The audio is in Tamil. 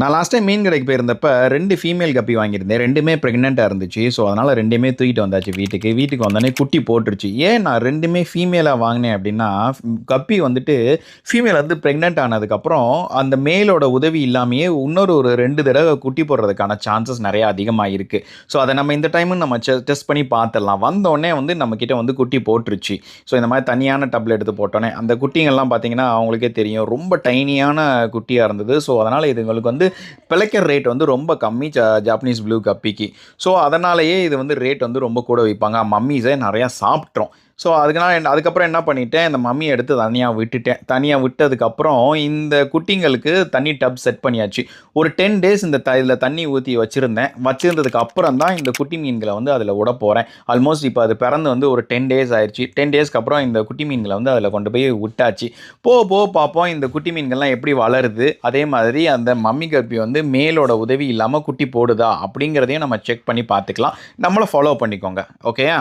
நான் லாஸ்ட் டைம் மீன் கடைக்கு போயிருந்தப்ப 2 ஃபீமேல் கப்பி வாங்கியிருந்தேன். 2மே பிரெக்னன்ட்டா இருந்துச்சு. ஸோ, அதனால 2மே தூக்கிட்டு வந்தாச்சு வீட்டுக்கு. வீட்டுக்கு வந்தோனே குட்டி போட்டுருச்சு. ஏன் நான் 2மே ஃபீமேலா வாங்கினேன் அப்படின்னா, கப்பி வந்துட்டு ஃபீமேல் வந்து பிரெக்னன்ட் ஆனதுக்கப்புறம், அந்த மேலோட உதவி இல்லாமயே இன்னொரு ஒரு 2 தடவ குட்டி போடுறதுக்கான சான்சஸ் நெறைய அதிகமா இருக்கு. ஸோ, அத நம்ம இந்த டைமும் நம்ம டெஸ்ட் பண்ணி பார்த்துடலாம். வந்தோனே வந்து நம்மகிட்ட வந்து குட்டி போட்டுருச்சு. ஸோ, இந்த மாரி தனியான டப்ல எடுத்து போட்டோனே, அந்த குட்டிங்கள்லாம் பார்த்தீங்கன்னா, அவங்களுக்கே தெரியும். ரொம்ப டைனியான குட்டியா இருந்தது. ஸோ, அதனால இதுங்களுக்கு வந்து பிழைக்கிற ரேட் வந்து ரொம்ப கம்மி ஜாப்பனீஸ் ப்ளூ கப்பிக்கு. ஸோ, அதனாலேயே இது வந்து ரேட் வந்து ரொம்ப கூட விப்பாங்க. மம்மீஸே நெறையா சாப்பிட்ரும். ஸோ, அதுக்கப்புறம் என்ன பண்ணிட்டேன், இந்த மம்மிய எடுத்து தனியா விட்டுட்டேன். தனியா விட்டதுக்கப்புறம் இந்த குட்டிங்களுக்கு தனி டப் செட் பண்ணியாச்சு. ஒரு 10 டேஸ் இதில தண்ணி ஊத்தி வச்சிருந்தேன். வச்சிருந்ததுக்கு அப்புறம் தான் இந்த குட்டி மீன்கள வந்து அதில விடப்போறேன். ஆல்மோஸ்ட் இப்ப அது பிறந்து வந்து ஒரு 10 டேஸ் ஆயிருச்சு. 10 டேஸ்க்கு அப்புறம் இந்த குட்டி மீன்கள வந்து அதில கொண்டு போய் விட்டாச்சு. போக போக பார்ப்போம் இந்த குட்டி மீன்கள்லாம் எப்படி வளருது. அதே மாதிரி அந்த மம்மி கப்பி வந்து மேலோட உதவி இல்லாம குட்டி போடுதா அப்படிங்கிறதையும் நம்ம செக் பண்ணி பார்த்துக்கலாம். நம்மள ஃபாலோ பண்ணிக்கோங்க. ஓகேயா?